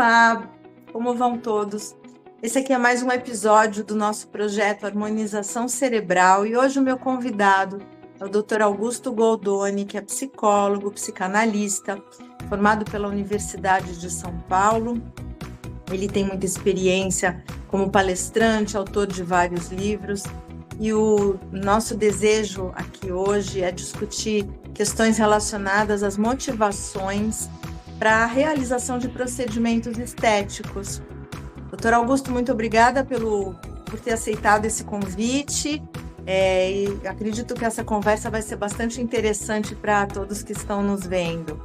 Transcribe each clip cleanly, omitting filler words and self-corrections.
Olá, como vão todos? Esse aqui é mais um episódio do nosso projeto Harmonização Cerebral e hoje o meu convidado é o Dr. Augusto Goldoni, que é psicólogo, psicanalista, formado pela Universidade de São Paulo. Ele tem muita experiência como palestrante, autor de vários livros, e o nosso desejo aqui hoje é discutir questões relacionadas às motivações para a realização de procedimentos estéticos. Doutor Augusto, muito obrigada por ter aceitado esse convite, e acredito que essa conversa vai ser bastante interessante para todos que estão nos vendo.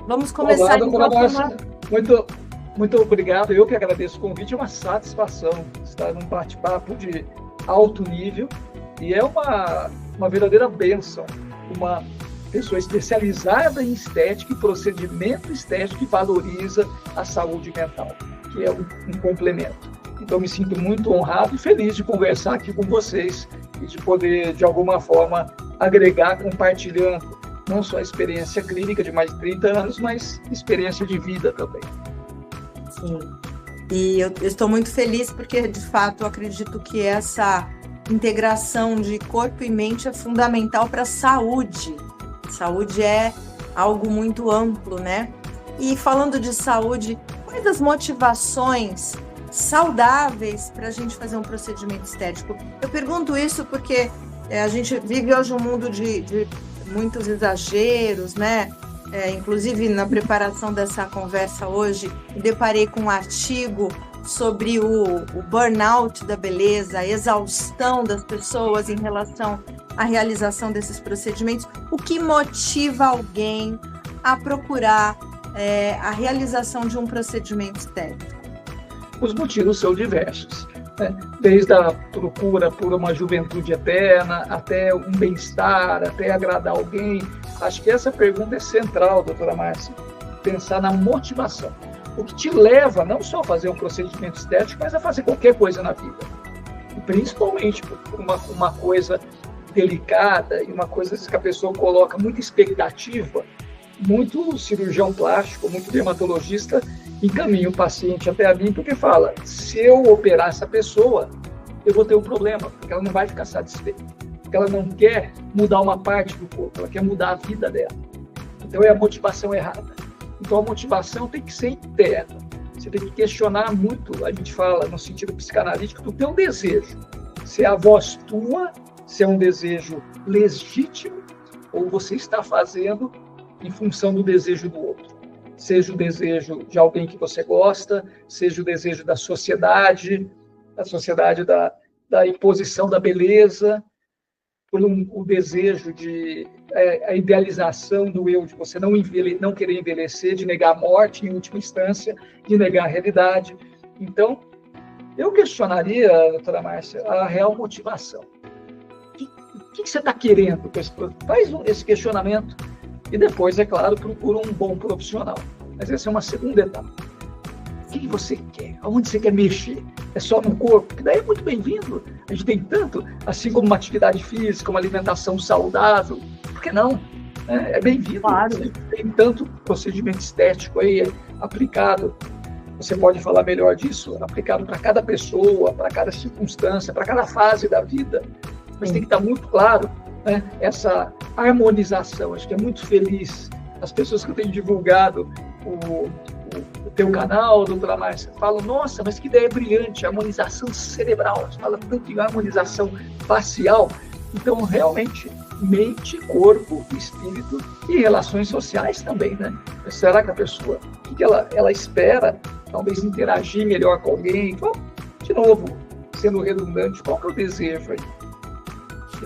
Vamos começar. Olá, doutora Márcia. Muito obrigado. Eu que agradeço o convite. É uma satisfação estar num bate-papo de alto nível e é uma verdadeira bênção. Uma pessoa especializada em estética e procedimento estético que valoriza a saúde mental, que é um complemento. Então, me sinto muito honrado e feliz de conversar aqui com vocês e de poder, de alguma forma, agregar, compartilhando não só a experiência clínica de mais de 30 anos, mas experiência de vida também. Sim, e eu estou muito feliz porque, de fato, eu acredito que essa integração de corpo e mente é fundamental para a saúde. Saúde é algo muito amplo, né? E falando de saúde, quais as motivações saudáveis para a gente fazer um procedimento estético? Eu pergunto isso porque a gente vive hoje um mundo de muitos exageros, né? Inclusive, na preparação dessa conversa hoje, me deparei com um artigo sobre o burnout da beleza, a exaustão das pessoas em relação à realização desses procedimentos. O que motiva alguém a procurar a realização de um procedimento estético? Os motivos são diversos, né? Desde a procura por uma juventude eterna, até um bem-estar, até agradar alguém. Acho que essa pergunta é central, doutora Márcia, pensar na motivação. O que te leva não só a fazer um procedimento estético, mas a fazer qualquer coisa na vida. E principalmente por uma coisa delicada e uma coisa que a pessoa coloca muita expectativa, muito cirurgião plástico, muito dermatologista encaminha o paciente até a mim porque fala, se eu operar essa pessoa, eu vou ter um problema, porque ela não vai ficar satisfeita. Porque ela não quer mudar uma parte do corpo, ela quer mudar a vida dela. Então é a motivação errada. Então a motivação tem que ser interna. Você tem que questionar muito, a gente fala no sentido psicanalítico, do teu desejo. Se é a voz tua, se é um desejo legítimo, ou você está fazendo em função do desejo do outro. Seja o desejo de alguém que você gosta, seja o desejo da sociedade da imposição da beleza, por o desejo de a idealização do eu, de você não querer envelhecer, de negar a morte em última instância, de negar a realidade. Então, eu questionaria, doutora Márcia, a real motivação. O que você está querendo com esse produto? Faz esse questionamento e depois, é claro, procura um bom profissional. Mas essa é uma segunda etapa. O que você quer? Aonde você quer mexer? É só no corpo? Que daí é muito bem-vindo. A gente tem tanto, assim como uma atividade física, uma alimentação saudável. Por que não? É bem-vindo. Claro. Tem tanto procedimento estético aí aplicado. Você pode falar melhor disso? Aplicado para cada pessoa, para cada circunstância, para cada fase da vida. Mas tem que estar muito claro, né, essa harmonização. Acho que é muito feliz. As pessoas que eu tenho divulgado o teu canal, doutora Márcia, falam, nossa, mas que ideia brilhante, harmonização cerebral, você fala tanto em harmonização facial. Então, realmente, mente, corpo, espírito e relações sociais também, né? Será que a pessoa, o que ela espera? Talvez interagir melhor com alguém. Então, de novo, sendo redundante, qual que é o desejo aí?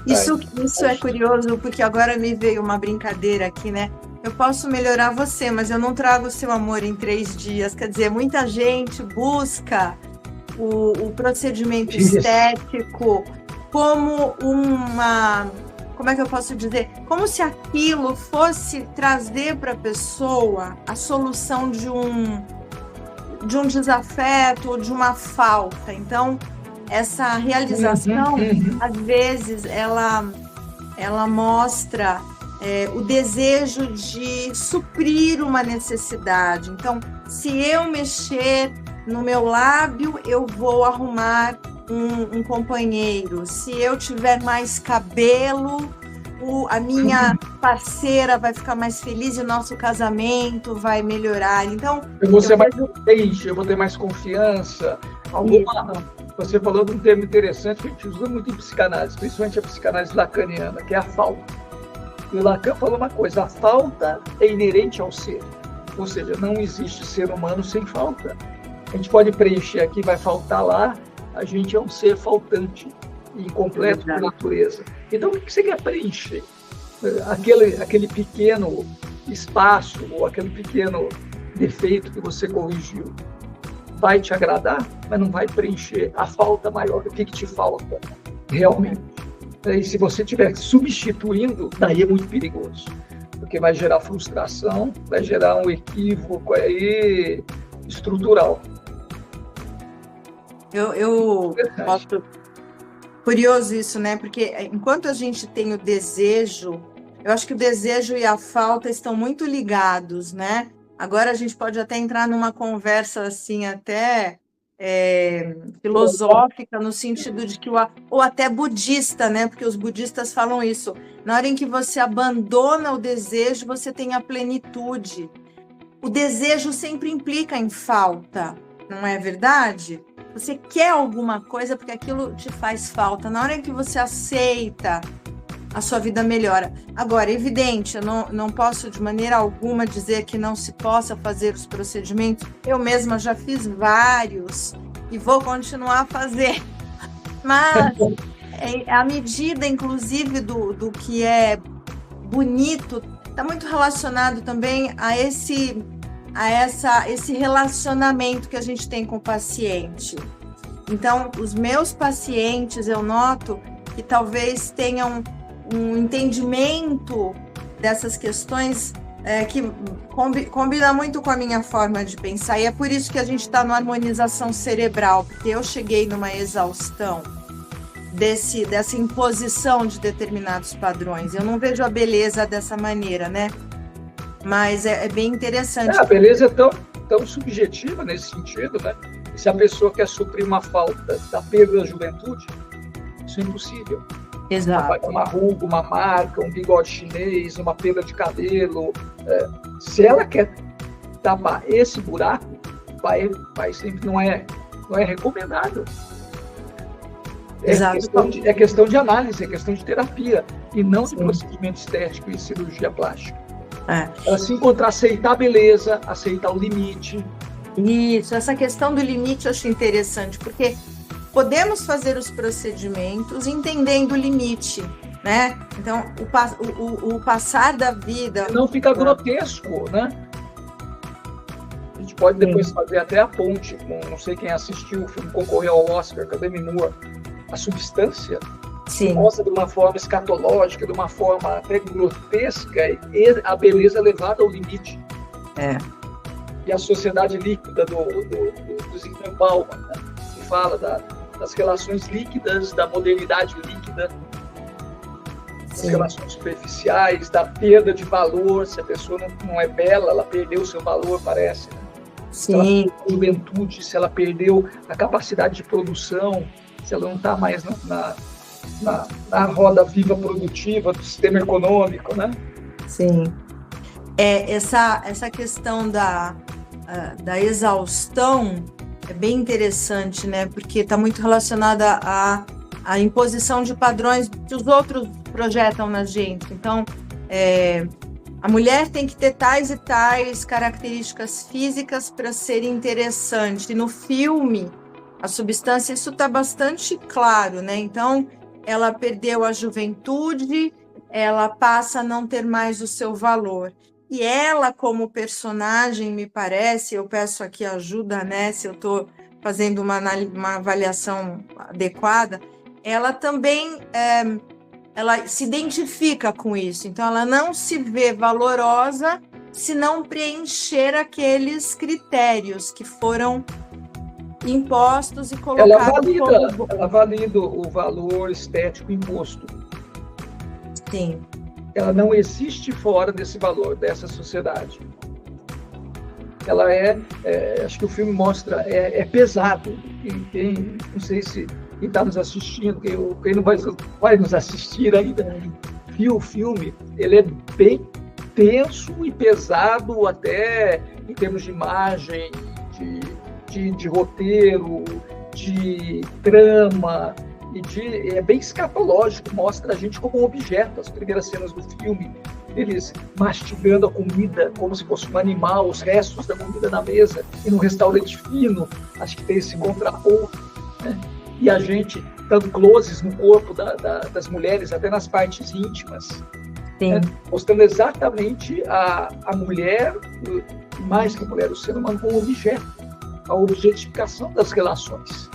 Isso é curioso, porque agora me veio uma brincadeira aqui, né? Eu posso melhorar você, mas eu não trago o seu amor em 3 dias. Quer dizer, muita gente busca o procedimento estético como como é que eu posso dizer? Como se aquilo fosse trazer para a pessoa a solução de um desafeto ou de uma falta. Então, essa realização, às vezes, ela mostra o desejo de suprir uma necessidade. Então, se eu mexer no meu lábio, eu vou arrumar um companheiro. Se eu tiver mais cabelo, a minha parceira vai ficar mais feliz e o nosso casamento vai melhorar. Então, eu vou ser mais contente, eu vou ter mais confiança. Você falou de um termo interessante que a gente usa muito em psicanálise, principalmente a psicanálise lacaniana, que é a falta. E o Lacan falou uma coisa: a falta é inerente ao ser. Ou seja, não existe ser humano sem falta. A gente pode preencher aqui, vai faltar lá, a gente é um ser faltante, incompleto por natureza. Então, o que você quer preencher? Aquele pequeno espaço ou aquele pequeno defeito que você corrigiu vai te agradar, mas não vai preencher a falta maior. O que te falta realmente? E se você estiver substituindo, daí é muito perigoso, porque vai gerar frustração, vai gerar um equívoco aí estrutural. Eu acho curioso isso, né? Porque enquanto a gente tem o desejo, eu acho que o desejo e a falta estão muito ligados, né? Agora a gente pode até entrar numa conversa assim, até filosófica, no sentido de que, ou até budista, né? Porque os budistas falam isso. Na hora em que você abandona o desejo, você tem a plenitude. O desejo sempre implica em falta, não é verdade? Você quer alguma coisa porque aquilo te faz falta. Na hora em que você aceita, a sua vida melhora. Agora, é evidente, eu não posso de maneira alguma dizer que não se possa fazer os procedimentos. Eu mesma já fiz vários e vou continuar a fazer. Mas, à medida, inclusive, do que é bonito, está muito relacionado também a esse relacionamento que a gente tem com o paciente. Então, os meus pacientes, eu noto que talvez tenham um entendimento dessas questões que combina muito com a minha forma de pensar, e é por isso que a gente está numa harmonização cerebral, porque eu cheguei numa exaustão dessa imposição de determinados padrões. Eu não vejo a beleza dessa maneira, né? Mas é bem interessante. A beleza é tão subjetiva nesse sentido, né? Se a pessoa quer suprir uma falta da perda da juventude, isso é impossível. Exato. Uma ruga, uma marca, um bigode chinês, uma perda de cabelo. Se ela quer tapar esse buraco, vai sempre não é recomendável. É questão de análise, é questão de terapia, e não de procedimento estético e cirurgia plástica. Ela se encontrar, aceitar a beleza, aceitar o limite. Isso, essa questão do limite eu acho interessante, porque podemos fazer os procedimentos entendendo o limite, né? Então, o passar da vida... Não fica grotesco, né? A gente pode depois fazer até a ponte, não sei quem assistiu, o filme concorreu ao Oscar, com a Demi Moore, A Substância. Sim. Mostra de uma forma escatológica, de uma forma até grotesca, e a beleza levada ao limite. E a sociedade líquida do Zygmunt Bauman, né? Que fala das relações líquidas, da modernidade líquida, das relações superficiais, da perda de valor. Se a pessoa não é bela, ela perdeu o seu valor, parece. Né? Se ela perdeu a juventude, se ela perdeu a capacidade de produção, se ela não está mais na roda viva produtiva do sistema econômico, né? Sim. Essa questão da exaustão é bem interessante, né? Porque está muito relacionada à imposição de padrões que os outros projetam na gente. Então, a mulher tem que ter tais e tais características físicas para ser interessante. E no filme, A Substância, isso está bastante claro, né? Então, ela perdeu a juventude, ela passa a não ter mais o seu valor. E ela, como personagem, me parece, eu peço aqui ajuda, né, se eu estou fazendo uma avaliação adequada, ela também ela se identifica com isso. Então, ela não se vê valorosa se não preencher aqueles critérios que foram impostos e colocados. Ela valida o valor estético imposto. Sim. Ela não existe fora desse valor, dessa sociedade. ela acho que o filme mostra, é pesado. Quem, não sei se quem está nos assistindo, quem não vai nos assistir ainda, viu o filme, ele é bem tenso e pesado, até em termos de imagem, de roteiro, de trama, é bem escatológico, mostra a gente como um objeto. As primeiras cenas do filme, eles mastigando a comida como se fosse um animal, os restos da comida na mesa, e num restaurante fino, acho que tem esse contraponto, né? E a gente dando closes no corpo das mulheres, até nas partes íntimas, né? Mostrando exatamente a mulher, mais que a mulher, o ser humano como objeto, a objetificação das relações.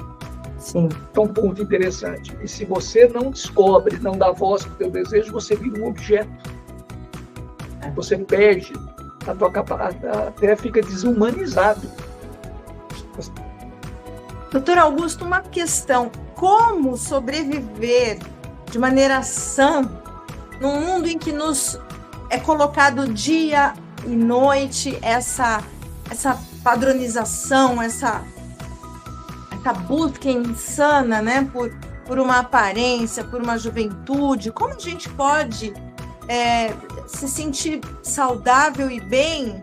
Sim. É um ponto interessante. E se você não descobre, não dá voz para o teu desejo, você vira um objeto. Você perde a tua capacidade, até fica desumanizado. Doutor Augusto, uma questão: como sobreviver de maneira sã num mundo em que nos é colocado dia e noite essa padronização, essa busca insana, né, por uma aparência, por uma juventude? Como a gente pode se sentir saudável e bem,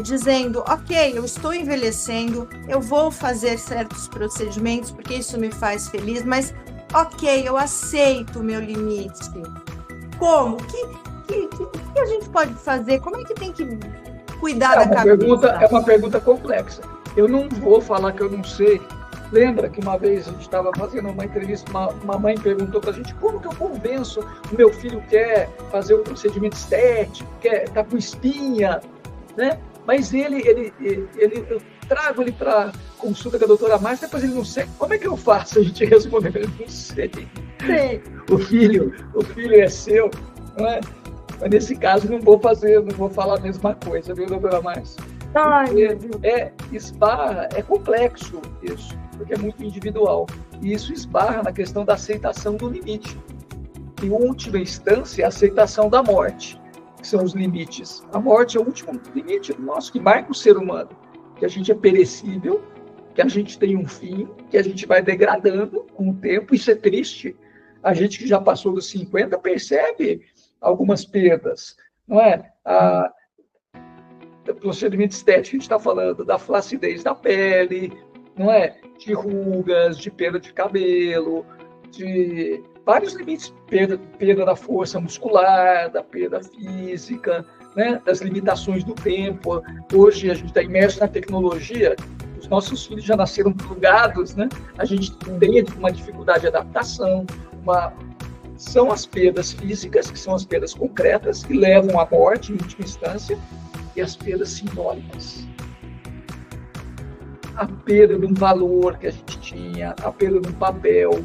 dizendo, ok, eu estou envelhecendo, eu vou fazer certos procedimentos porque isso me faz feliz, mas ok, eu aceito o meu limite. Como? O que a gente pode fazer? Como é que tem que cuidar da cabeça? É uma pergunta complexa. Eu não vou falar que eu não sei. Lembra que uma vez a gente estava fazendo uma entrevista, uma mãe perguntou para a gente como que eu convenço o meu filho quer fazer um procedimento estético, está com espinha, né? Mas eu trago ele para consulta com a doutora Márcia, depois ele não sei. Como é que eu faço? A gente respondeu, ele não sei. Sim. O filho é seu, não é? Mas nesse caso não vou falar a mesma coisa, viu, doutora Márcia? Esbarra, é complexo isso, porque é muito individual. E isso esbarra na questão da aceitação do limite. Em última instância, a aceitação da morte, que são os limites. A morte é o último limite nosso, que marca o ser humano. Que a gente é perecível, que a gente tem um fim, que a gente vai degradando com o tempo. Isso é triste. A gente que já passou dos 50 percebe algumas perdas, não é? Do procedimento estético, a gente está falando da flacidez da pele, não é? De rugas, de perda de cabelo, de vários limites, perda da força muscular, da perda física, né? Das limitações do tempo. Hoje a gente está imerso na tecnologia, os nossos filhos já nasceram plugados, né? A gente tem uma dificuldade de adaptação, são as perdas físicas, que são as perdas concretas, que levam à morte, em última instância, e as perdas simbólicas. A perda de um valor que a gente tinha, a perda de um papel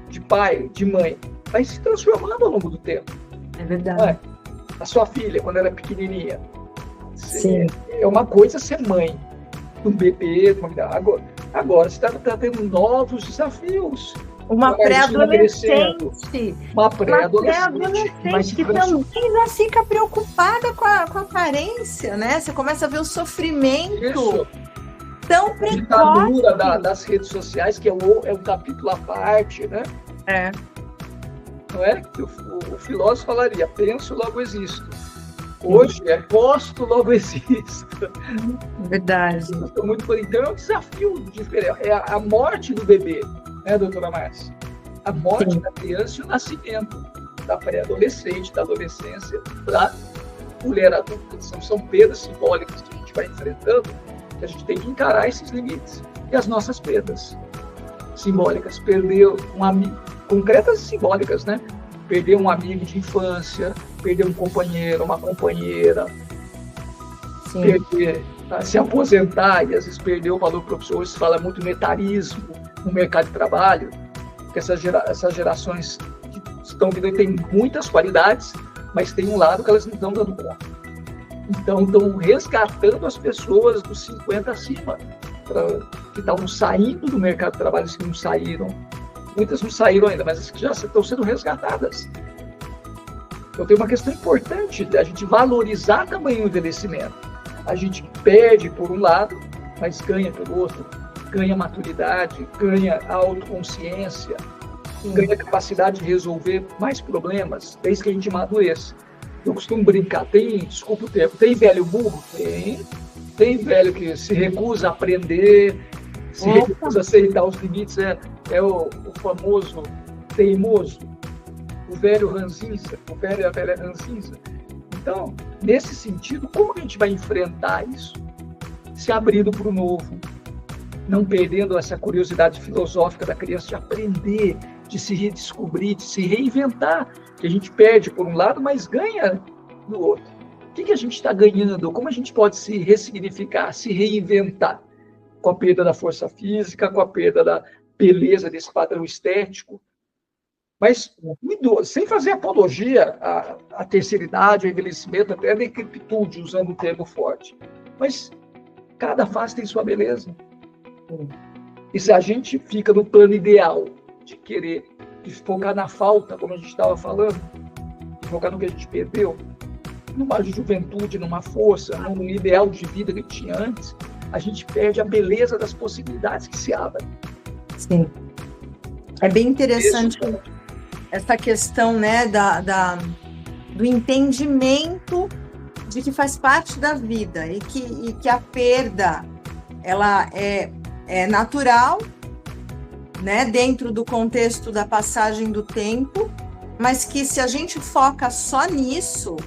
de pai, de mãe, vai se transformando ao longo do tempo. É verdade. A sua filha, quando ela é pequenininha, Sim. É uma coisa ser mãe de um bebê, agora você está tendo novos desafios. Uma pré-adolescente. Uma pré-adolescente que também já fica preocupada com a aparência, né? Você começa a ver o sofrimento tão precoce. A ditadura das redes sociais, que é um capítulo à parte, né? Não é? O filósofo falaria, penso, logo existo. Hoje é posto, logo existo. Verdade. Então é um desafio diferente. É a morte do bebê, né, doutora Márcia? A morte da criança e o nascimento da pré-adolescente, da adolescência, da mulher adulta. São perdas simbólicas que a gente vai enfrentando, que a gente tem que encarar esses limites. E as nossas perdas simbólicas. Perder um amigo, concretas e simbólicas, né? Perder um amigo de infância, perder um companheiro, uma companheira, se aposentar e às vezes perder o valor profissional. Hoje se fala muito netarismo no mercado de trabalho, porque essas gerações que estão vindo têm muitas qualidades, mas tem um lado que elas não estão dando conta. Então estão resgatando as pessoas dos 50 acima, que estavam saindo do mercado de trabalho, que não saíram. Muitas não saíram ainda, mas as que já estão sendo resgatadas. Então tem uma questão importante da gente valorizar também o envelhecimento. a gente perde por um lado, mas ganha pelo outro. Ganha maturidade, ganha autoconsciência, ganha capacidade de resolver mais problemas, desde que a gente amadureça. Eu costumo brincar, desculpa o termo, tem velho burro? Tem velho que se recusa a aprender, se recusa a aceitar os limites, é o famoso teimoso, o velho ranzinza, o velho e a velha ranzinza. Então, nesse sentido, como que a gente vai enfrentar isso? Se abrindo para o novo, não perdendo essa curiosidade filosófica da criança de aprender, de se redescobrir, de se reinventar, que a gente perde por um lado, mas ganha no outro. O que a gente está ganhando? Como a gente pode se ressignificar, se reinventar? Com a perda da força física, com a perda da beleza desse padrão estético, mas sem fazer apologia à terceira idade, ao envelhecimento, até à decrepitude, usando o termo forte. Mas cada fase tem sua beleza. E se a gente fica no plano ideal de querer de focar na falta, como a gente estava falando, de focar no que a gente perdeu, numa juventude, numa força, num ideal de vida que tinha antes, a gente perde a beleza das possibilidades que se abrem. Sim. É bem interessante essa questão, né, do entendimento de que faz parte da vida e que a perda ela é natural, né, dentro do contexto da passagem do tempo, mas que se a gente foca só nisso,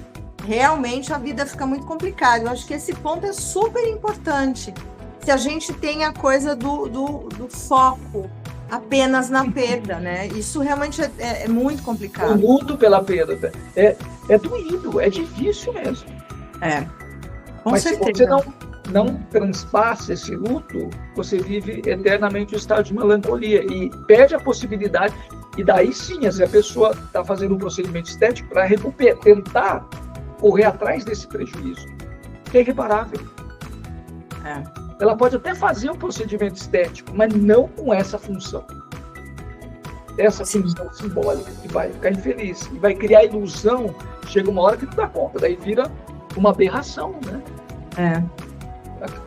realmente a vida fica muito complicada. Eu acho que esse ponto é super importante. Se a gente tem a coisa do foco apenas na perda, né? Isso realmente é muito complicado. O luto pela perda é doído, é difícil mesmo. Com mas certeza. Se você não transpassa esse luto, você vive eternamente o estado de melancolia e perde a possibilidade. E daí sim, se a pessoa está fazendo um procedimento estético para recuperar, tentar correr atrás desse prejuízo, que é irreparável. Ela pode até fazer um procedimento estético, mas não com essa função. Essa função simbólica, que vai ficar infeliz, e vai criar ilusão, chega uma hora que não dá conta, daí vira uma aberração, né?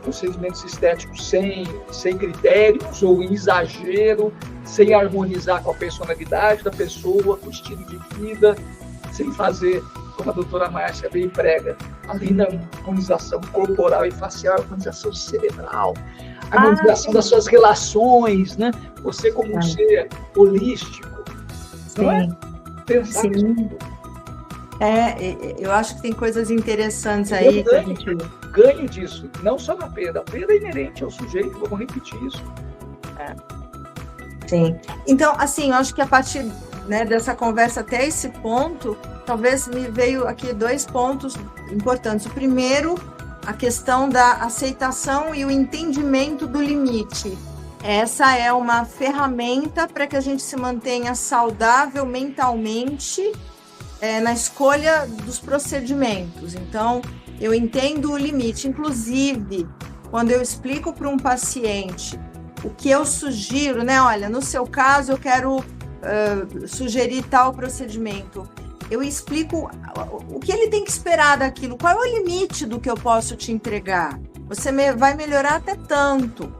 Procedimentos estéticos sem critérios, ou em exagero, sem harmonizar com a personalidade da pessoa, com o estilo de vida, sem fazer, como a doutora Márcia bem prega, além da harmonização corporal e facial, harmonização cerebral, harmonização das suas relações, né? Você como um ser holístico. Não é? Pensar nisso. Eu acho que tem coisas interessantes aí. Ganho disso, não só na perda. A perda é inerente ao sujeito, vamos repetir isso. Sim. Então, assim, eu acho que a partir, né, dessa conversa até esse ponto, talvez me veio aqui 2 pontos importantes. O primeiro, a questão da aceitação e o entendimento do limite. Essa é uma ferramenta para que a gente se mantenha saudável mentalmente na escolha dos procedimentos. Então, eu entendo o limite. Inclusive, quando eu explico para um paciente o que eu sugiro, né? Olha, no seu caso, eu quero sugerir tal procedimento. Eu explico o que ele tem que esperar daquilo, qual é o limite do que eu posso te entregar. Você vai melhorar até tanto,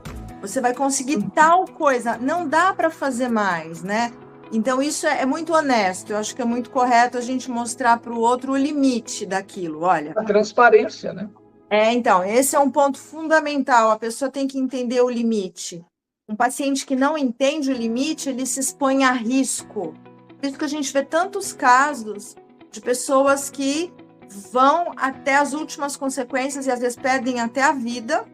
você vai conseguir tal coisa, não dá para fazer mais, né? Então, isso é muito honesto, eu acho que é muito correto a gente mostrar para o outro o limite daquilo, olha. A transparência, né? Então, esse é um ponto fundamental, a pessoa tem que entender o limite. Um paciente que não entende o limite, ele se expõe a risco. Por isso que a gente vê tantos casos de pessoas que vão até as últimas consequências e às vezes perdem até a vida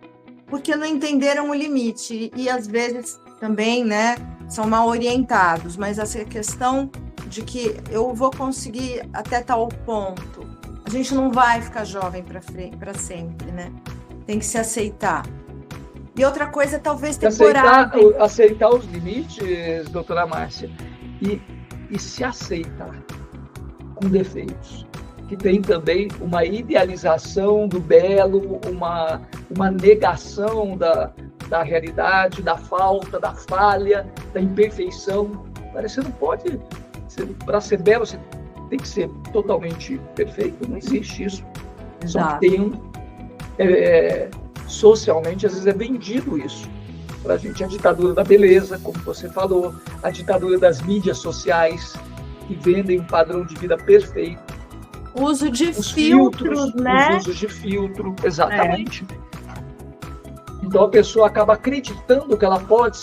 porque não entenderam o limite. E às vezes também, né, são mal orientados. Mas essa questão de que eu vou conseguir até tal ponto. A gente não vai ficar jovem para sempre, né? Tem que se aceitar. E outra coisa, talvez ter coragem. Aceitar os limites, doutora Márcia, e se aceitar com defeitos. Que tem também uma idealização do belo, uma negação da realidade, da falta, da falha, da imperfeição. Você não pode, para ser belo, você tem que ser totalmente perfeito, não existe isso. Exato. Só que tem socialmente, às vezes é vendido isso para a gente, a ditadura da beleza, como você falou, a ditadura das mídias sociais, que vendem um padrão de vida perfeito. Uso de filtros, né? Os usos de filtro, exatamente. Então a pessoa acaba acreditando que ela pode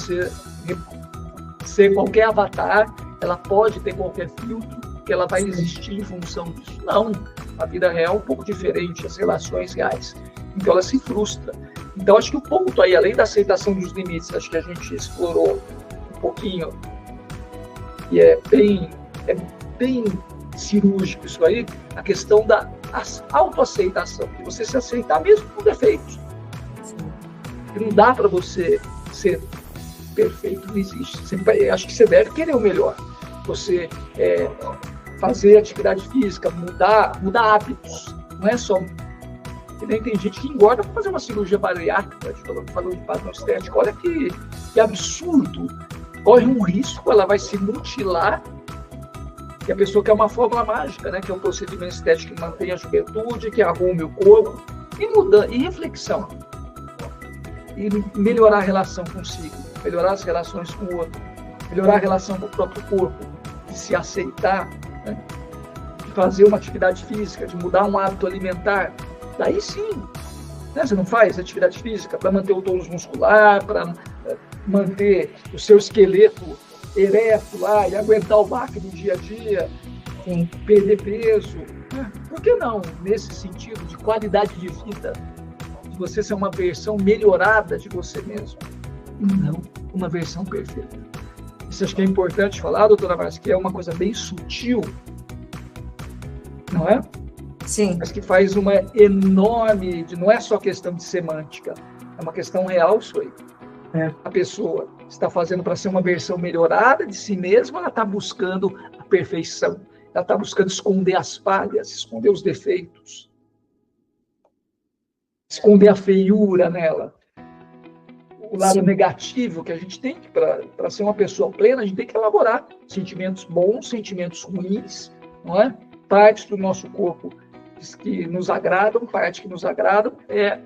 ser qualquer avatar, ela pode ter qualquer filtro, que ela vai existir em função disso. Não, a vida real é um pouco diferente, as relações reais. Então ela se frustra. Então acho que o ponto aí, além da aceitação dos limites, acho que a gente explorou um pouquinho, e é bem cirúrgico isso aí, a questão da autoaceitação, de você se aceitar mesmo com defeitos. Não dá para você ser perfeito, não existe. Acho que você deve querer o melhor. Você fazer atividade física, mudar hábitos. Não é só... Tem gente que engorda para fazer uma cirurgia bariátrica, falando de padrão estético. Olha que absurdo. Corre um risco, ela vai se mutilar. E a pessoa quer uma fórmula mágica, né? Que é um procedimento estético que mantém a juventude, que arrume o corpo. E reflexão. E melhorar a relação consigo, melhorar as relações com o outro, melhorar a relação com o próprio corpo, de se aceitar, né? De fazer uma atividade física, de mudar um hábito alimentar. Daí sim, né? Você não faz atividade física para manter o tônus muscular, para manter o seu esqueleto ereto lá e aguentar o baque do dia a dia, perder peso. Né? Por que não, nesse sentido de qualidade de vida, de você ser uma versão melhorada de você mesmo, e não uma versão perfeita? Isso acho que é importante falar, doutora Márcia, que é uma coisa bem sutil, não é? Sim. Mas que faz uma enorme... Não é só questão de semântica, é uma questão real isso aí. A pessoa está fazendo para ser uma versão melhorada de si mesma, ela está buscando a perfeição, ela está buscando esconder as falhas, esconder os defeitos, esconder a feiura nela. O lado negativo que a gente tem, para ser uma pessoa plena, a gente tem que elaborar sentimentos bons, sentimentos ruins, não é? Partes do nosso corpo que nos agradam, partes que nos agradam, é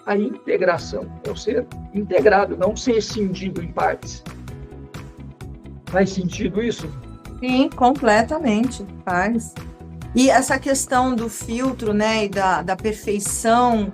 a integração, é o ser integrado, não ser cindido em partes. Faz sentido isso? Sim, completamente, faz. E essa questão do filtro, né, e da perfeição,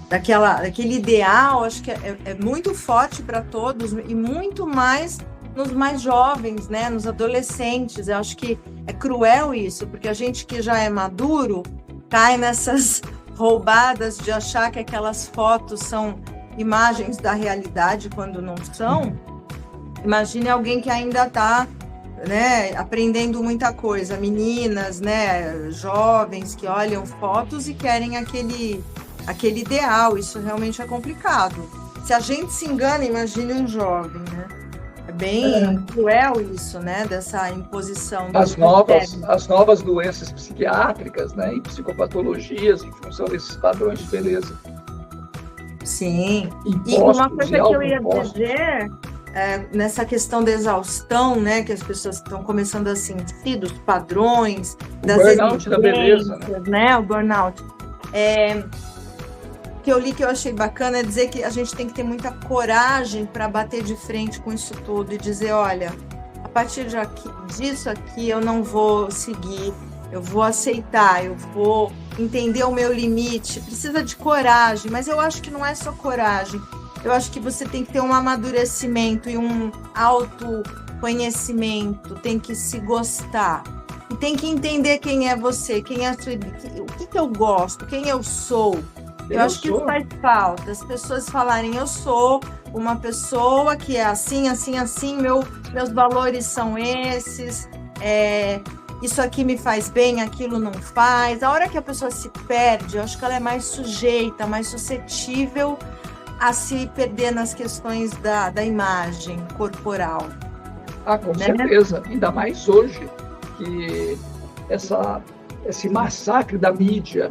daquele ideal, acho que é muito forte para todos, e muito mais nos mais jovens, né, nos adolescentes. Eu acho que é cruel isso, porque a gente que já é maduro cai nessas roubadas de achar que aquelas fotos são imagens da realidade quando não são. Imagine alguém que ainda está, né, aprendendo muita coisa, meninas, né, jovens que olham fotos e querem aquele ideal. Isso realmente é complicado. Se a gente se engana, imagine um jovem, né? É bem cruel isso, né, dessa imposição. As novas doenças psiquiátricas, né, e psicopatologias em função desses padrões de beleza. Sim. E uma coisa que eu ia dizer, nessa questão da exaustão, né, que as pessoas estão começando a sentir, dos padrões, das burnout da beleza, né, o burnout. Que eu li, que eu achei bacana, é dizer que a gente tem que ter muita coragem para bater de frente com isso tudo e dizer, olha, a partir disso aqui eu não vou seguir, eu vou aceitar, eu vou entender o meu limite. Precisa de coragem, mas eu acho que não é só coragem, eu acho que você tem que ter um amadurecimento e um autoconhecimento, tem que se gostar. E tem que entender quem é você, o que eu gosto, quem eu sou. Eu acho que isso faz falta. As pessoas falarem, eu sou uma pessoa que é assim, assim, assim, meus valores são esses, isso aqui me faz bem, aquilo não faz. A hora que a pessoa se perde, eu acho que ela é mais sujeita, mais suscetível a se perder nas questões da imagem corporal. Com certeza. Ainda mais hoje, que esse massacre da mídia,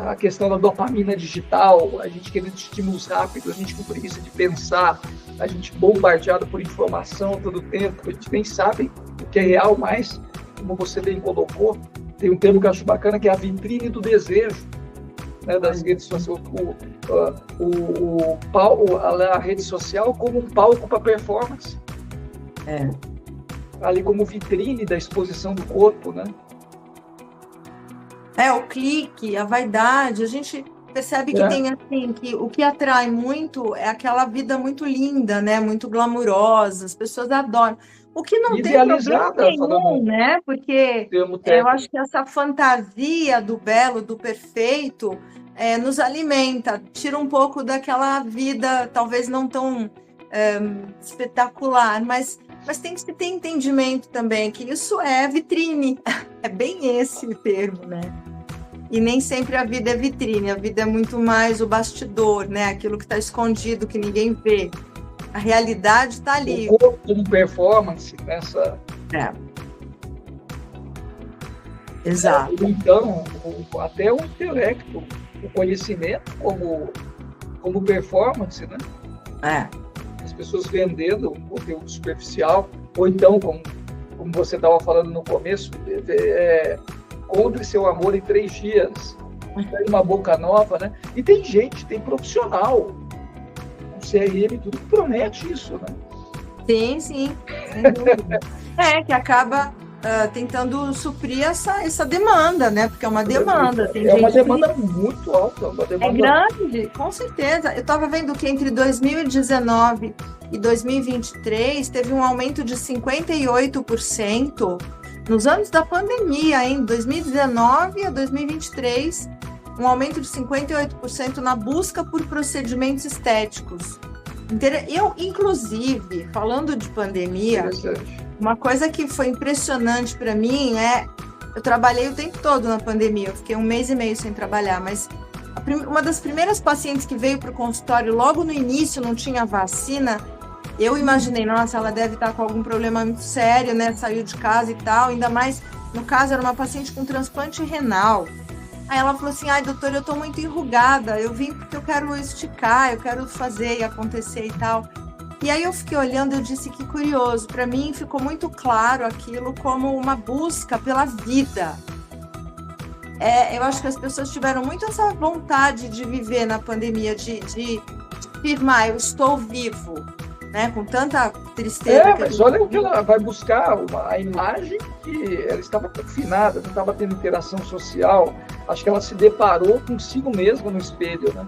a questão da dopamina digital, a gente querendo estímulos rápidos, a gente com preguiça de pensar, a gente bombardeado por informação todo o tempo, a gente nem sabe o que é real mais, como você bem colocou. Tem um termo que eu acho bacana, que é a vitrine do desejo. né, das redes sociais, a rede social como um palco para performance. Ali como vitrine da exposição do corpo, né? O clique, a vaidade, a gente percebe que tem assim, que o que atrai muito é aquela vida muito linda, né? Muito glamurosa, as pessoas adoram. O que não tem problema nenhum, né? Porque eu acho que essa fantasia do belo, do perfeito, nos alimenta, tira um pouco daquela vida, talvez não tão espetacular, mas tem que se ter entendimento também que isso é vitrine, é bem esse o termo, né? E nem sempre a vida é vitrine, a vida é muito mais o bastidor, né? Aquilo que está escondido, que ninguém vê. A realidade está ali. O corpo como performance nessa... Exato. Então, até o intelecto, o conhecimento como performance, né? As pessoas vendendo um conteúdo superficial, ou então, como você estava falando no começo, compre seu amor em 3 dias, tem uma boca nova, né? E tem gente, tem profissional, um CRM, tudo que promete isso, né? Sim, sem dúvida. Que acaba tentando suprir essa demanda, né? Porque é uma demanda. Uma demanda muito alta. Uma demanda... É grande, com certeza. Eu estava vendo que entre 2019 e 2023 teve um aumento de 58%. Nos anos da pandemia, em 2019 a 2023, um aumento de 58% na busca por procedimentos estéticos. Eu, inclusive, falando de pandemia, uma coisa que foi impressionante para mim eu trabalhei o tempo todo na pandemia, eu fiquei 1 mês e meio sem trabalhar, mas uma das primeiras pacientes que veio para o consultório, logo no início, não tinha vacina, eu imaginei, nossa, ela deve estar com algum problema muito sério, né? Saiu de casa e tal, ainda mais, no caso, era uma paciente com transplante renal. Aí ela falou assim, doutor, eu estou muito enrugada, eu vim porque eu quero esticar, eu quero fazer e acontecer e tal. E aí eu fiquei olhando, eu disse que curioso, para mim ficou muito claro aquilo como uma busca pela vida. Eu acho que as pessoas tiveram muito essa vontade de viver na pandemia, de afirmar, eu estou vivo. Né, com tanta tristeza. Mas olha o que ela vai buscar, a imagem que ela estava confinada, não estava tendo interação social. Acho que ela se deparou consigo mesma no espelho, né?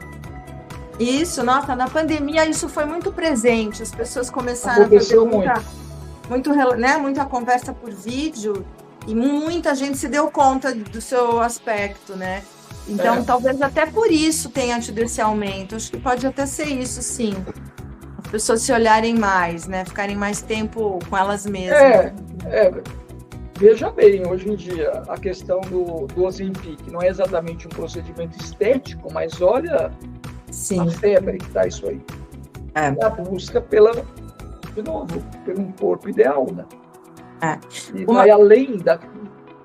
Isso, nossa, na pandemia isso foi muito presente. As pessoas começaram a fazer muita conversa por vídeo e muita gente se deu conta do seu aspecto, né? Então, talvez até por isso tenha tido esse aumento. Acho que pode até ser isso, sim. Pessoas se olharem mais, né? Ficarem mais tempo com elas mesmas. Veja bem, hoje em dia, a questão do Ozempic não é exatamente um procedimento estético, mas olha a febre que está isso aí. A busca de novo, por um corpo ideal, né? E vai além da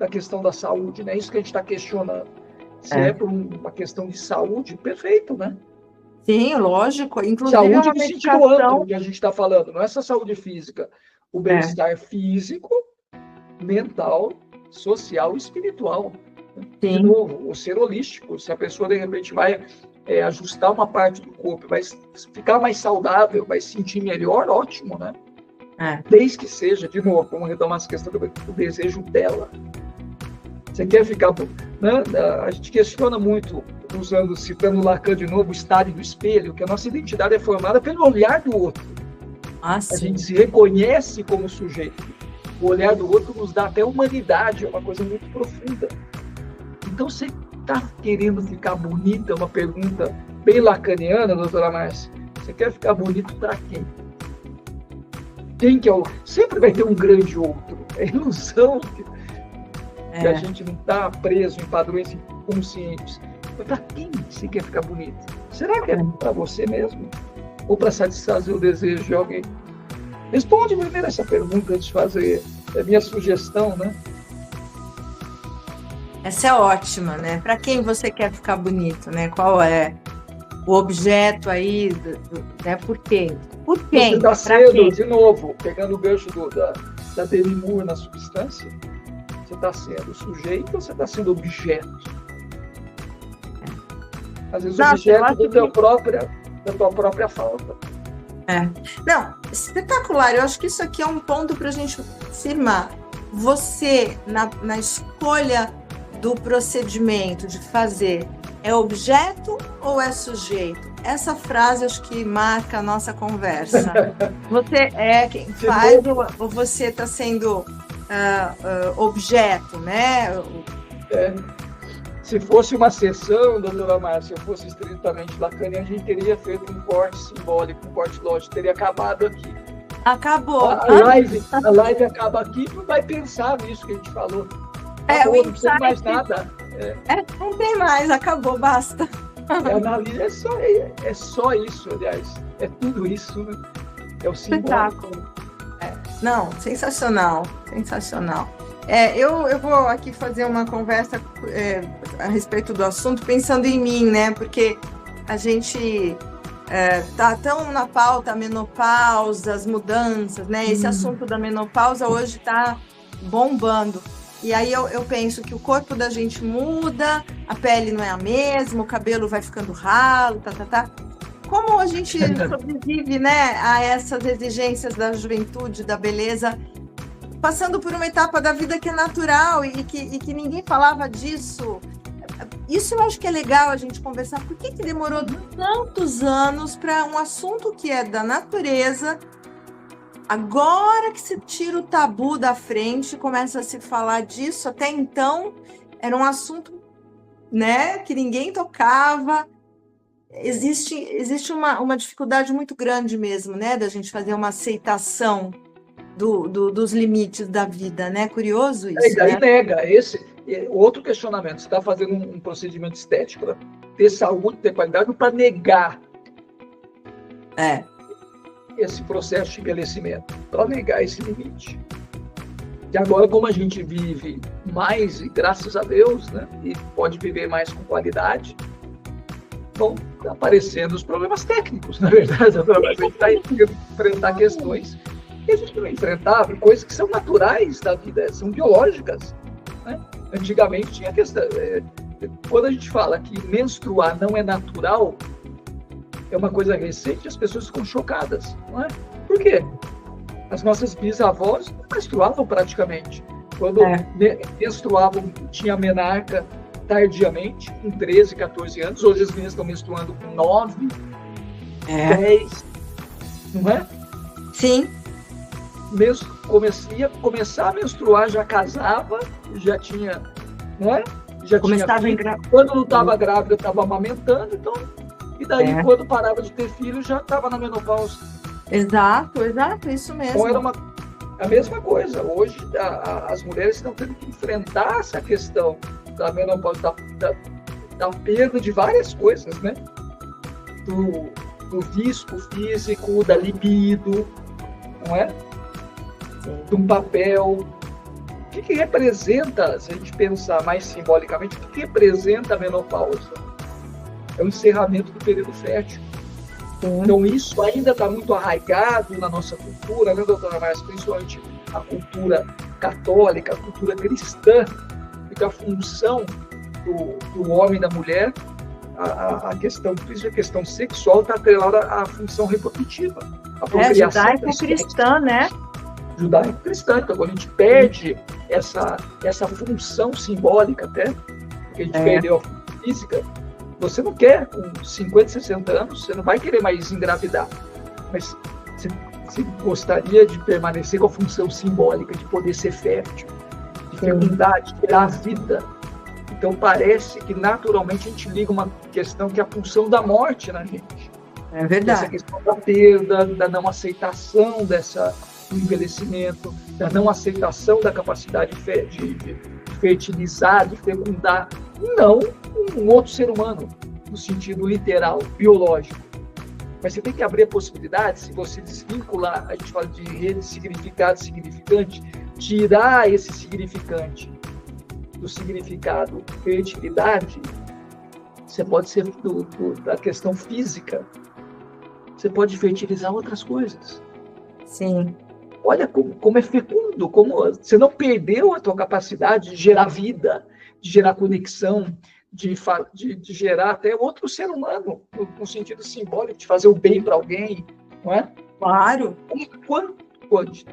questão da saúde, né? Isso que a gente está questionando. Se é por uma questão de saúde, perfeito, né? Sim, lógico. Inclusive, saúde no sentido amplo que a gente está falando, não é só saúde física. O bem-estar físico, mental, social e espiritual. Sim. De novo, o ser holístico. Se a pessoa, de repente, vai ajustar uma parte do corpo, vai ficar mais saudável, vai se sentir melhor, ótimo, né? Desde que seja, de novo, vamos retomar essa questão do desejo dela. Você quer ficar... Né? A gente questiona muito, citando Lacan de novo, o estádio do espelho, que a nossa identidade é formada pelo olhar do outro. A gente se reconhece como sujeito. O olhar do outro nos dá até humanidade, é uma coisa muito profunda. Então, você está querendo ficar bonita? É uma pergunta bem lacaniana, doutora Márcia. Você quer ficar bonito para quem? Sempre vai ter um grande outro. É ilusão que a gente não está preso em padrões inconscientes. Mas para quem você quer ficar bonito? Será que é para você mesmo? Ou para satisfazer o desejo de alguém? Responde primeiro essa pergunta antes de fazer a minha sugestão, né? Essa é ótima, né? Para quem você quer ficar bonito, né? Qual é o objeto aí, né? Por quem? Por quem? Você está sendo, de novo, pegando o gancho da Demi Moore na substância, você está sendo sujeito ou você está sendo objeto? Às vezes Nossa, eu objeto acho da tua própria falta. Não, espetacular. Eu acho que isso aqui é um ponto para a gente firmar. Você, na escolha do procedimento de fazer, é objeto ou é sujeito? Essa frase acho que marca a nossa conversa. Você é quem faz ou você está sendo objeto, né? Se fosse uma sessão, doutora Márcia, se eu fosse estritamente lacaniana, a gente teria feito um corte simbólico, um corte lógico, teria acabado aqui. Acabou. A live acaba aqui e não vai pensar nisso que a gente falou. Acabou, não tem mais nada. Não tem mais, acabou, basta. É só isso, aliás. É tudo isso, né? É o simbólico. Não, sensacional, sensacional. Eu vou aqui fazer uma conversa a respeito do assunto, pensando em mim, né? Porque a gente tá tão na pauta a menopausa, as mudanças, né? Esse assunto da menopausa hoje está bombando. E aí eu penso que o corpo da gente muda, a pele não é a mesma, o cabelo vai ficando ralo, tá. Como a gente sobrevive, né, a essas exigências da juventude, da beleza, passando por uma etapa da vida que é natural e que ninguém falava disso? Isso eu acho que é legal a gente conversar. Por que demorou tantos anos para um assunto que é da natureza, agora que se tira o tabu da frente, começa a se falar disso? Até então era um assunto, né, que ninguém tocava. Existe uma dificuldade muito grande mesmo, né, da gente fazer uma aceitação dos limites da vida, né? Curioso isso. E daí né? nega outro questionamento. Você está fazendo um procedimento estético para ter saúde, ter qualidade, para negar esse processo de envelhecimento, para negar esse limite. E agora, como a gente vive mais, e graças a Deus, né, e pode viver mais com qualidade, vão aparecendo os problemas técnicos, na verdade. A gente está enfrentar questões que a gente não enfrentava, coisas que são naturais da vida, são biológicas. Né? Antigamente tinha questão. Quando a gente fala que menstruar não é natural, é uma coisa recente, as pessoas ficam chocadas. Não é? Por quê? As nossas bisavós não menstruavam praticamente. Quando menstruavam, tinha menarca tardiamente, com 13, 14 anos. Hoje as meninas estão menstruando com 9, 10. Não é? Sim. Começar a menstruar, já casava, já tinha, não é? Já começava tinha filho. Quando não estava grávida, estava amamentando, então, e daí quando parava de ter filho, já estava na menopausa. Exato, isso mesmo. Então era a mesma coisa. Hoje as mulheres estão tendo que enfrentar essa questão da menopausa, da perda de várias coisas, né? Do risco físico, da libido, não é? De um papel. O que representa, se a gente pensar mais simbolicamente, o que representa a menopausa? É o encerramento do período fértil. Então isso ainda está muito arraigado na nossa cultura, né, doutora Márcia? Principalmente a cultura católica, a cultura cristã, porque a função do homem e da mulher, a questão sexual está atrelada à função reprodutiva. A procriação judaico-cristã, né? Judaico-cristã. Então, quando a gente perde essa função simbólica até, porque a gente perdeu a função física, você não quer, com 50, 60 anos, você não vai querer mais engravidar. Mas você gostaria de permanecer com a função simbólica, de poder ser fértil, de fecundar, de ter a vida. Então, parece que naturalmente a gente liga uma questão que é a função da morte na gente. É verdade. Essa questão da perda, da não aceitação do envelhecimento, da não aceitação da capacidade de fertilizar, de fecundar, não um outro ser humano, no sentido literal, biológico. Mas você tem que abrir a possibilidade, se você desvincular, a gente fala de rede significado, significante, tirar esse significante do significado fertilidade, você pode ser da questão física, você pode fertilizar outras coisas. Sim. Olha como é fecundo, como você não perdeu a tua capacidade de gerar vida, de gerar conexão, de gerar até outro ser humano, no sentido simbólico, de fazer o bem para alguém, não é? Claro.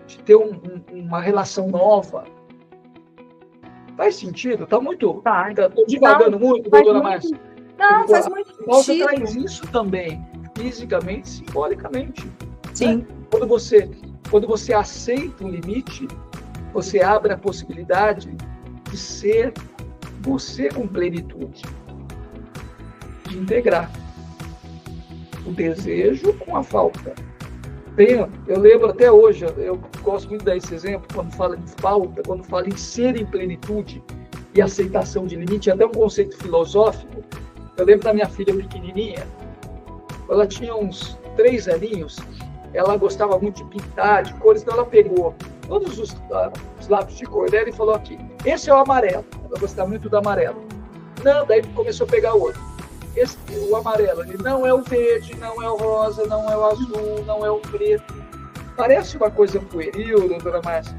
De ter uma relação nova. Faz sentido? Está muito. Estou divagando muito, doutora Márcia. Não, faz muito sentido. Você traz isso também, fisicamente, simbolicamente. Sim. Né? Quando você aceita o limite, você abre a possibilidade de ser você com plenitude, de integrar o desejo com a falta. Eu lembro até hoje, eu gosto muito de dar esse exemplo, quando fala de falta, quando fala em ser em plenitude e aceitação de limite, é até um conceito filosófico. Eu lembro da minha filha pequenininha, ela tinha uns 3 aninhos, ela gostava muito de pintar, de cores, então ela pegou todos os lápis de cor dela e falou aqui, esse é o amarelo, ela gostava muito do amarelo. Não, daí começou a pegar outro. O amarelo, ele não é o verde, não é o rosa, não é o azul, não é o preto. Parece uma coisa pueril, doutora Márcia,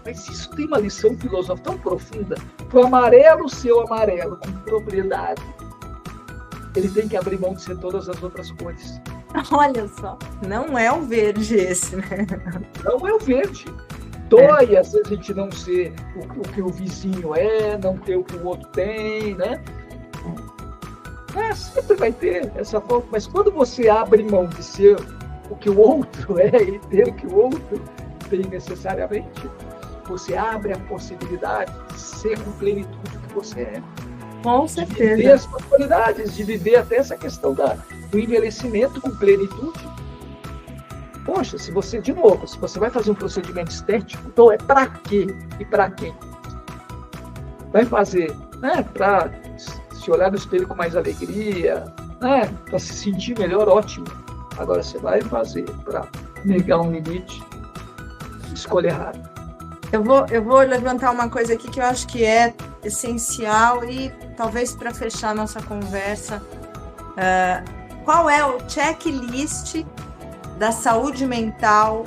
mas isso tem uma lição filosófica tão profunda. Para o amarelo ser o amarelo com propriedade, ele tem que abrir mão de ser todas as outras cores. Olha só, não é o verde esse, né? Não é o verde. Dói, às vezes, a gente não ser o que o vizinho é, não ter o que o outro tem, né? Sempre vai ter essa falta, mas quando você abre mão de ser o que o outro é e ter o que o outro tem necessariamente, você abre a possibilidade de ser com plenitude o que você é. Com certeza. De viver as qualidades, de viver até essa questão do envelhecimento com plenitude. Poxa, se você vai fazer um procedimento estético, então é para quê e para quem? Vai fazer, né, para se olhar no espelho com mais alegria, né, para se sentir melhor, ótimo. Agora você vai fazer para negar um limite, escolha errado. Eu vou levantar uma coisa aqui que eu acho que é essencial e talvez para fechar nossa conversa, qual é o checklist da saúde mental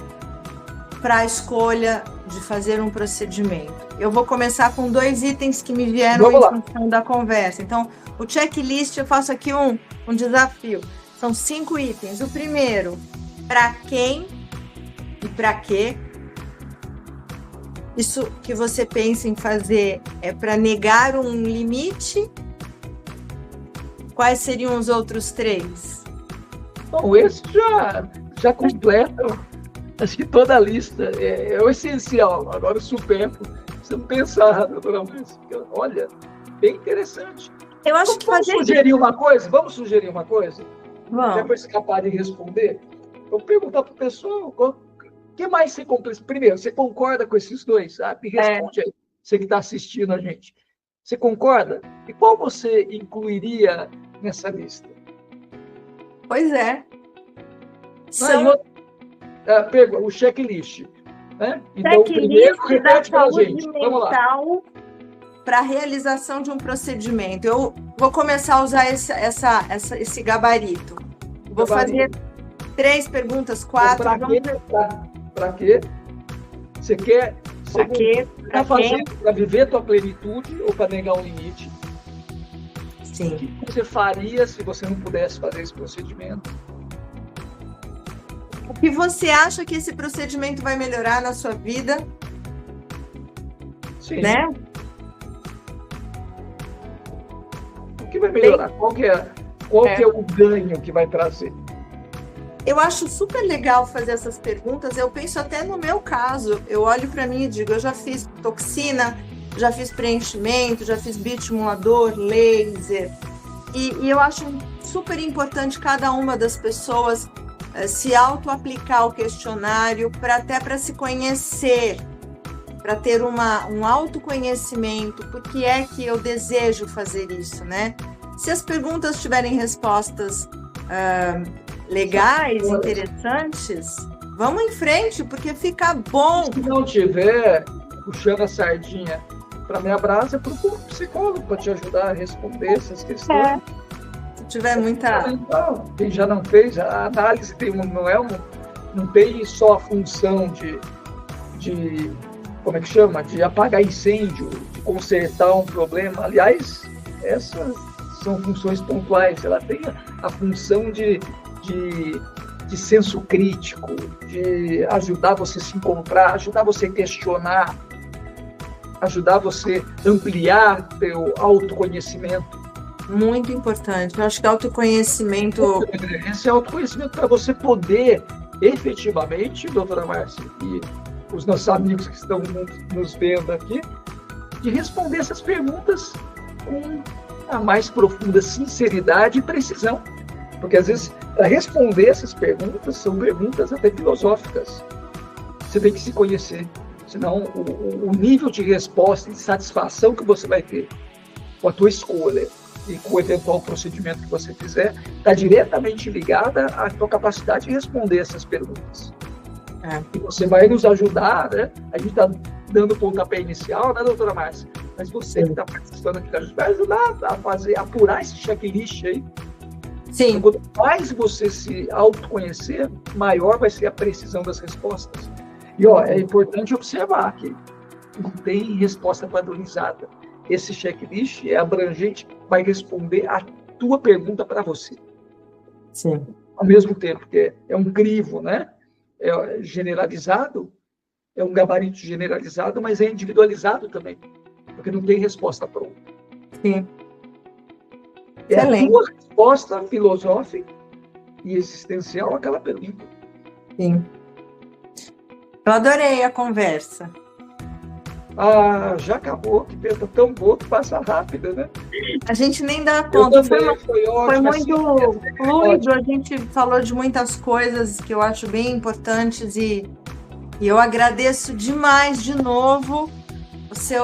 para a escolha de fazer um procedimento? Eu vou começar com 2 itens que me vieram em função da conversa. Então, o checklist, eu faço aqui um desafio. São 5 itens. O primeiro, para quem e para quê? Isso que você pensa em fazer é para negar um limite? Quais seriam os outros 3? Bom, esse já completa, acho que toda a lista. É o essencial. Agora o supérfluo, precisamos pensar, doutora Márcia. Olha, bem interessante. Eu acho que Vamos sugerir uma coisa? Vamos. Até para escapar de responder. Eu perguntar para o pessoal, o que mais você completa? Primeiro, você concorda com esses 2? Me responde aí, você que está assistindo a gente. Você concorda? E qual você incluiria nessa lista? Pois é. O checklist. Né? Então, primeiro, repete para a gente. Vamos lá. Para a realização de um procedimento. Eu vou começar a usar esse gabarito. Vou fazer 3 perguntas, 4. Para quê? Você quer fazer para viver tua plenitude ou para negar um limite? Sim. O que você faria se você não pudesse fazer esse procedimento? O que você acha que esse procedimento vai melhorar na sua vida? Sim. Né? O que vai melhorar? Qual que é o ganho que vai trazer? Eu acho super legal fazer essas perguntas. Eu penso até no meu caso. Eu olho para mim e digo, eu já fiz toxina, já fiz preenchimento, já fiz bioestimulador, laser. E eu acho super importante cada uma das pessoas se auto-aplicar o questionário até para se conhecer, para ter um autoconhecimento. Por que é que eu desejo fazer isso, né? Se as perguntas tiverem respostas legais, interessantes, vamos em frente, porque fica bom. Se não tiver, puxando a sardinha para minha brasa, procura um psicólogo para te ajudar a responder essas questões. Se tiver muita... Quem já não fez, a análise não tem só a função de como é que chama? De apagar incêndio, de consertar um problema. Aliás, essas são funções pontuais, ela tem a função de senso crítico, de ajudar você a se encontrar, ajudar você a questionar, ajudar você a ampliar seu autoconhecimento. Muito importante. Eu acho que autoconhecimento... Esse autoconhecimento para você poder efetivamente, doutora Márcia, e os nossos amigos que estão nos vendo aqui, de responder essas perguntas com a mais profunda sinceridade e precisão. Porque, às vezes, para responder essas perguntas, são perguntas até filosóficas. Você tem que se conhecer. Senão, o nível de resposta e de satisfação que você vai ter com a tua escolha e com o eventual procedimento que você fizer, está diretamente ligada à tua capacidade de responder essas perguntas. E você vai nos ajudar, né? A gente está dando o pontapé inicial, né, doutora Márcia? Mas você que está participando aqui, a gente vai ajudar a apurar esse checklist aí. Sim. Então, quanto mais você se autoconhecer, maior vai ser a precisão das respostas. E é importante observar que não tem resposta padronizada. Esse checklist é abrangente, vai responder a tua pergunta para você. Sim. Ao mesmo tempo que é um crivo, né? É generalizado, é um gabarito generalizado, mas é individualizado também, porque não tem resposta pronta. Sim. É Excelente. a tua resposta filosófica e existencial àquela pergunta. Sim. Eu adorei a conversa. Já acabou, que perda tão boa que passa rápido, né? A gente nem dá conta. Foi ótimo, muito fluido, a gente falou de muitas coisas que eu acho bem importantes e eu agradeço demais de novo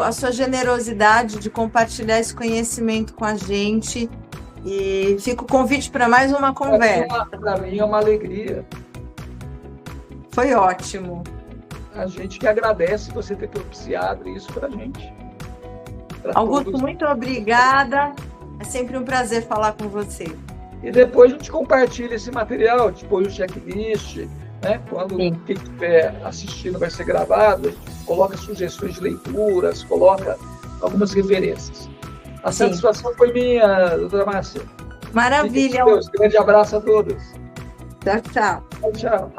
a sua generosidade de compartilhar esse conhecimento com a gente e fica o convite para mais uma conversa. Para mim é uma alegria. Foi ótimo. A gente que agradece você ter propiciado isso para a gente. Augusto, muito obrigada. É sempre um prazer falar com você. E depois a gente compartilha esse material, depois o checklist, né? Quando quem estiver assistindo vai ser gravado, coloca sugestões de leituras, coloca algumas referências. A satisfação foi minha, doutora Márcia. Maravilha. Deus, grande abraço a todos. Tchau, tchau. Tchau, tchau.